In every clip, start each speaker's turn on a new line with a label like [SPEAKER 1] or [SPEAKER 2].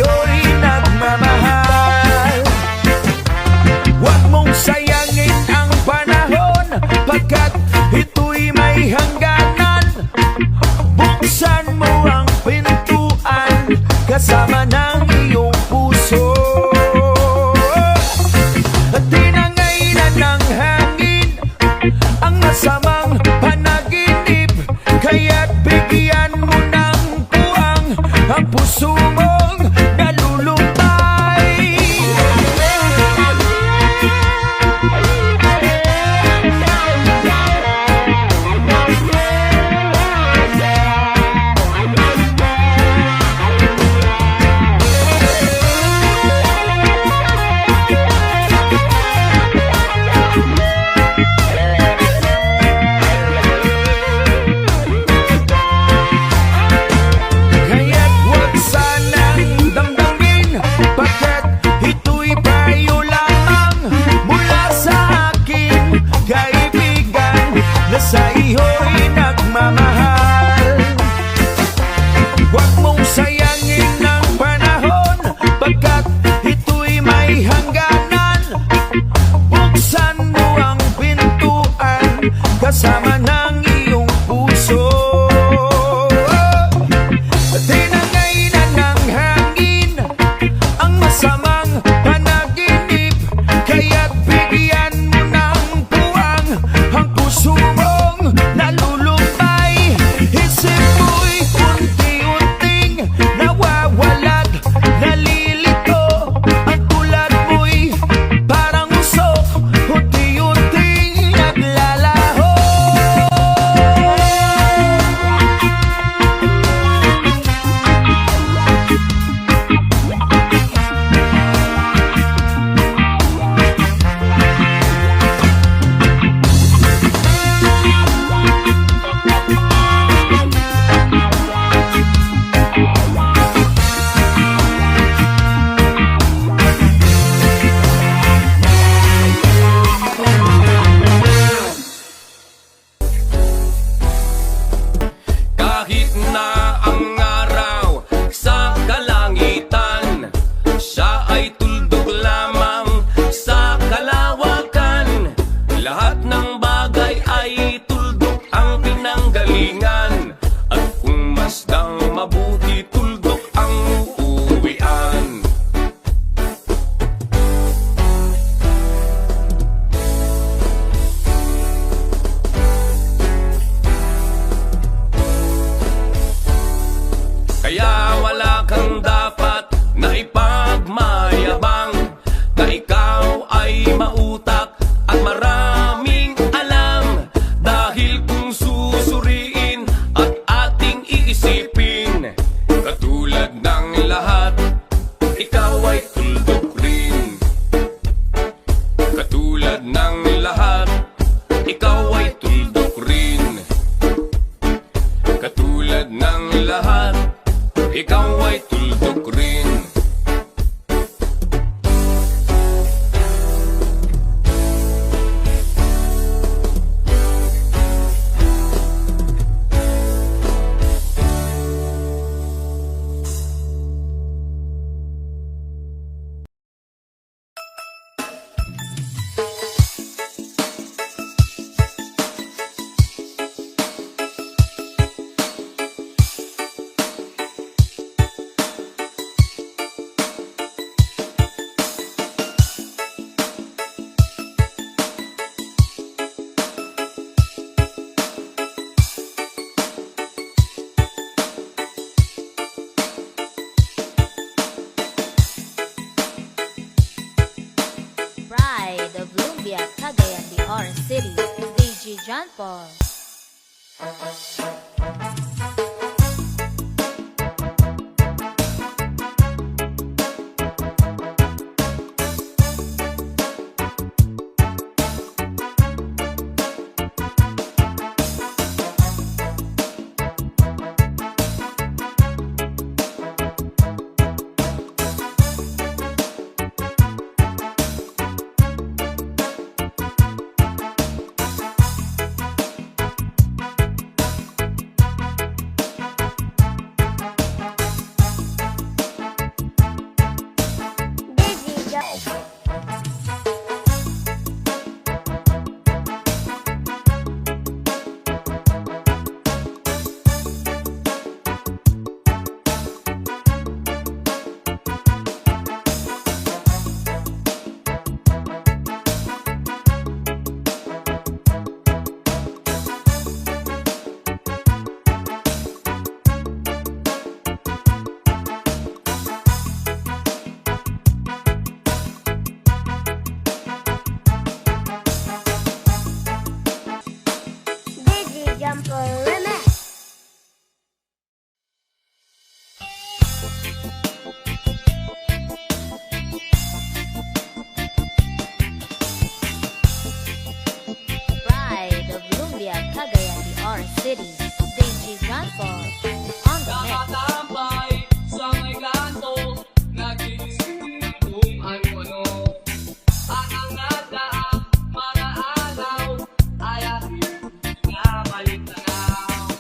[SPEAKER 1] iyo'y nagmamahal. Huwag mong sayangin ang panahon, pagkat ito'y may hangganan. Buksan mo ang pintuan kasama ng iyong puso. Tinangay na ng hangin ang masamang panaginip, kaya't bigyan mo ng puwang ang puso mong nalulumbay. Kaya't huwag sanang damdamin, pagkat ito'y payo lamang mula sa aking kaibigan na sa iyo'y nagmamahal. Huwag mong sayangin ang panahon, pagkat ito'y may hangganan. Buksan mo ang pintuan kasama ng iyong puso. Tinangay na ng hangin ang masamang panaginip, kaya't bigyan mo ng puwang ang puso mong nalulumbay. Isip mo'y unti-unting nawawalat, nalilito. Ang tulad mo'y parang usok, unti-unting naglalaho.
[SPEAKER 2] Kahit na ang araw sa kalangitan, siya ay tuldok lamang sa kalawakan. Lahat ng bagay ay tuldok ang pinanggalingan, at kung masdang mabuti, tuldok ang uuwian. Kaya wala kang dapat na ipagmayabang, na ikaw ay mautak at maraming alam. Dahil kung susuriin at ating iisipin, katulad ng lahat, ikaw ay tuldok rin. Katulad ng lahat, ikaw ay tuldok rin. Katulad ng lahat, ikaw ay tuldok rin.
[SPEAKER 3] Pride of Lumbia, Cagayan de Oro City, DJ John Paul. John Paul on the mix.
[SPEAKER 2] Nakatambay sa may kanto, nag-iisip ay ano. Ang nagdaang mga araw ay ating nabalik tanaw.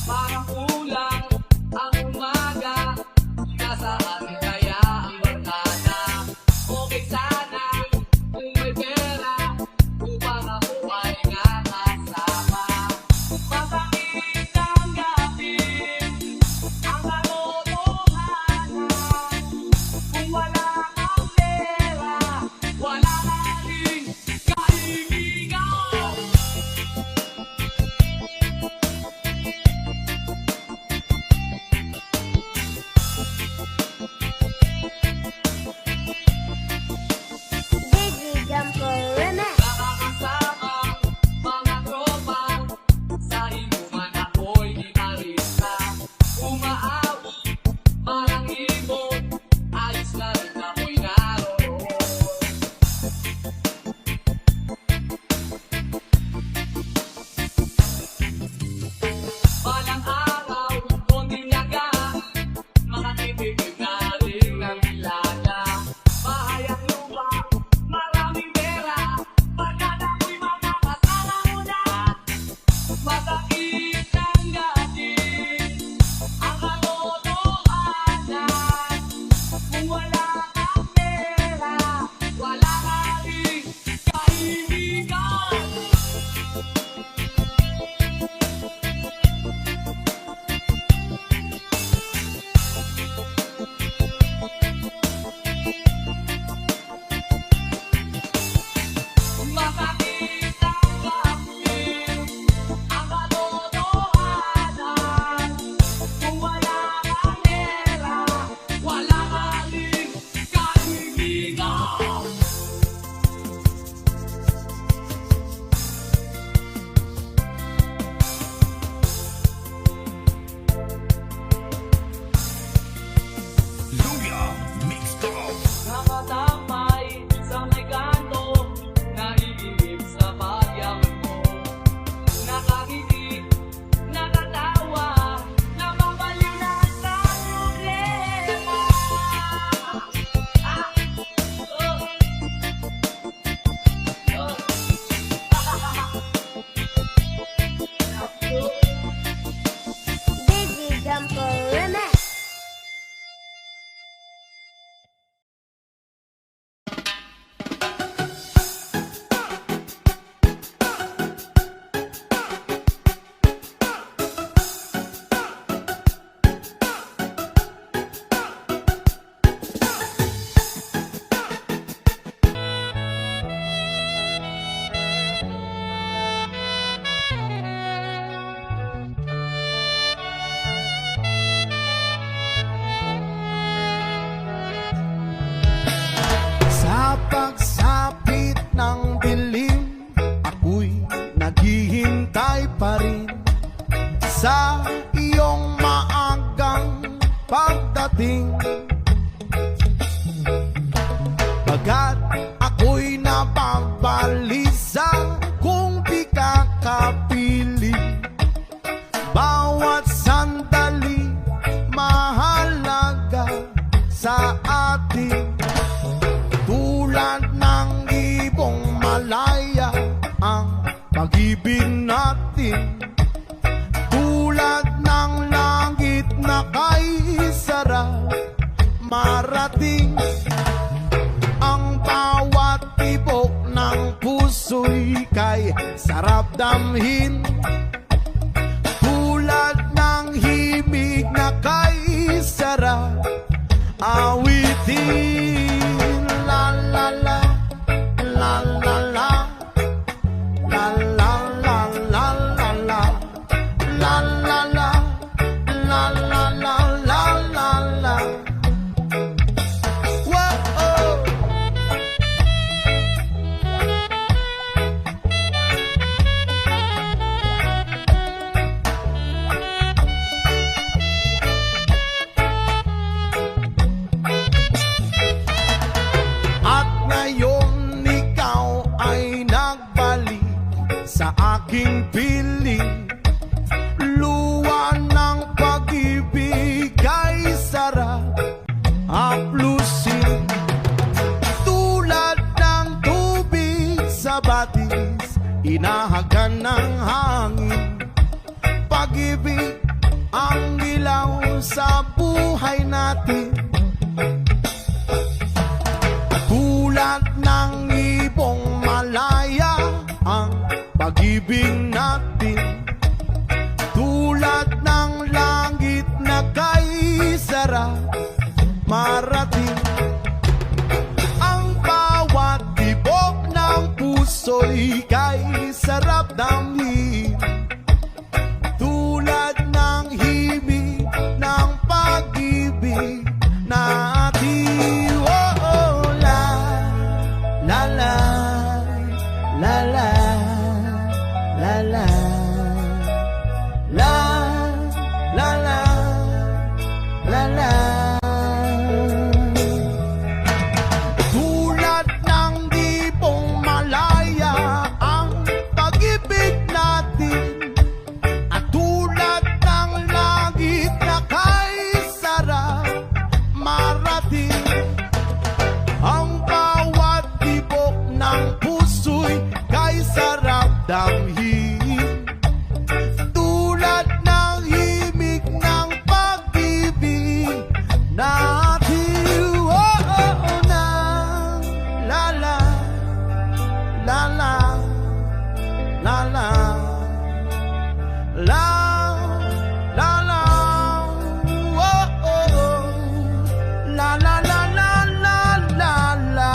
[SPEAKER 2] Parang kulang ang umaga, nasaan kaya ang barkada? Okay sana kung may pera, upang ako ay nakasama. Masakit ang gapin, ang kalotohanan. Kung wala kang pera, wala ka rin kaibigan.
[SPEAKER 4] DJ John Paul Remix.
[SPEAKER 2] Nakakasama mga tropa, sa inuman ako'y gitarista. Umaawit, parang ibon, ayos na rin ako'y naroon. Balang araw, konting yaga, makatitipid na rin ng ilaga. Bahay at lupa, maraming pera, pagkat ako'y makakasama mo na. Masakit ang gatin, ang kalotohanan. Kung wala kang pera, wala ka rin kaibigan. Masakit ang gapin, ang kalotohanan. Kung wala kang pera, wala ka rin kaibigan.
[SPEAKER 1] Luya Mixed Up.
[SPEAKER 2] Nakatambay sa may kanto, naiinip sa pagyaman mo. Nakangiti, nakatawa, napapaliw na sa problema.
[SPEAKER 4] DJ John Paul Remix.
[SPEAKER 1] Sa pagsapit ng dilim, ako'y naghihintay pa rin sa iyong maagang pagdating. Bagat ako'y napabalisa kung di ka kapiling. Bawat sandali mahalaga sa atin. Tulad ng ibong malaya ang pag-ibig natin. Tulad ng langit na kay sarap marating. Ang bawat tibok ng puso'y kay sarap damhin. Tulad ng himig na kay sarap awitin. La la la, la la la, la la la la la la, la la la, la la la la la la. Whoa. sa aking piling. Luwa ng pag-ibig ay sarap haplusin. Tulad ng tubig sa batis, inahagan ng hangin. Pag-ibig ang ilaw sa buhay natin. Tulad ng ibong malaya ang pag-ibig natin. Tulad ng langit na kay sarap marating. Ang bawat tibok ng puso'y kay sarap damhin. Tulad ng himig ng pag-ibig natin. Oh, oh, la, la, la, la, la, la, la, la, la, la, la, la. Tulad ng dibong malaya ang pag-ibig natin. At tulad ng langit na kay sarap marating. Ang bawat tibok ng puso'y kay sarap damhin. Tulad ng himig ng pag-ibig natin. Oh, oh, oh, na, la, la, la, la, la, la. La, la, la, oh, oh, oh. La, la, la, la, la, la, la.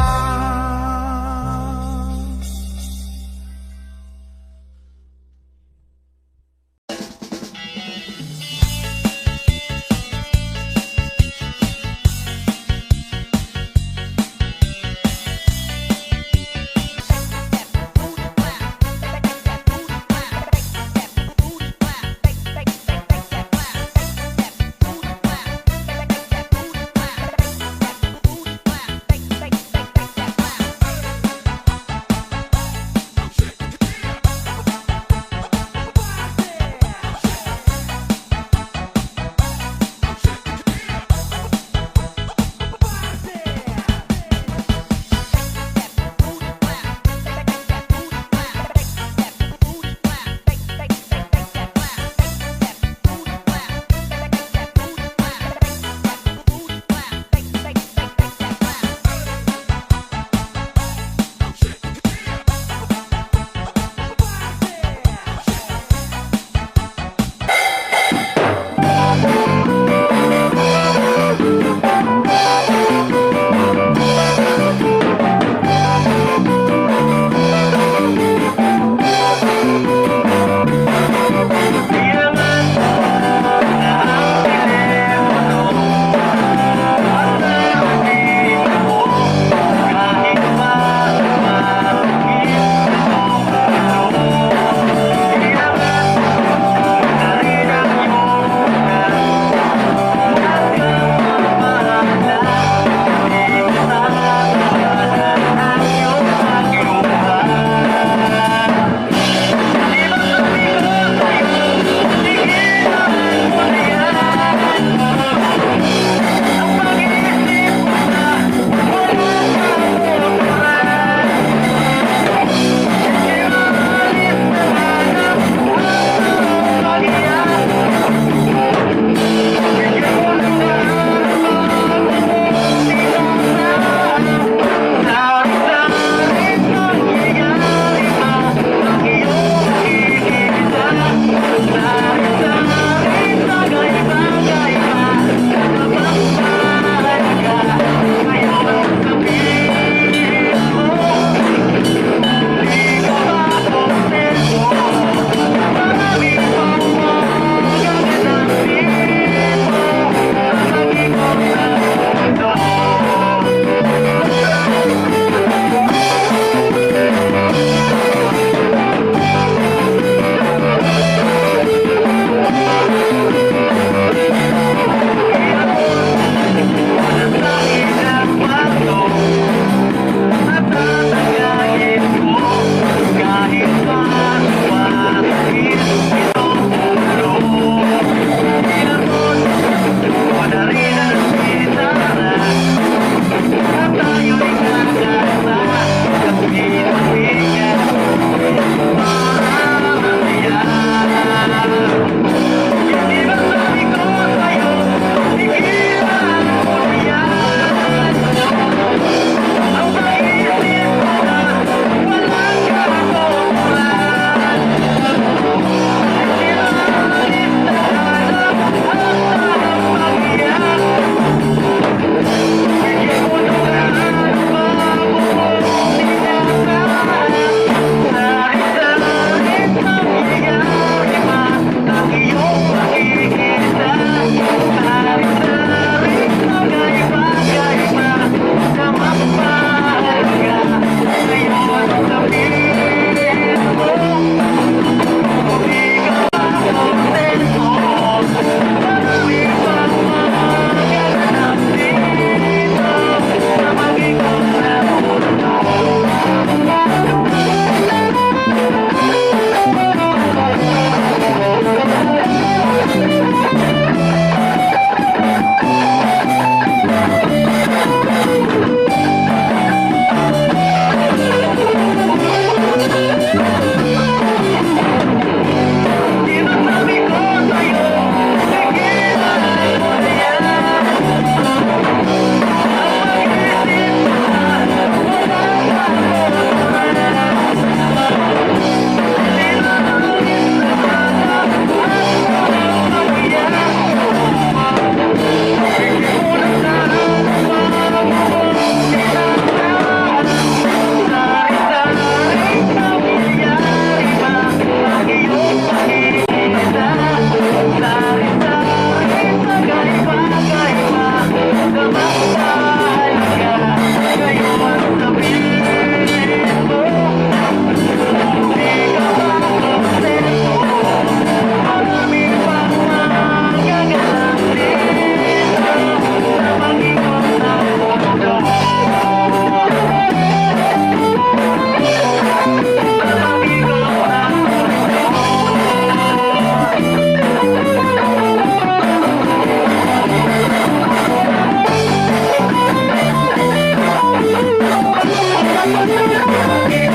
[SPEAKER 2] Remix.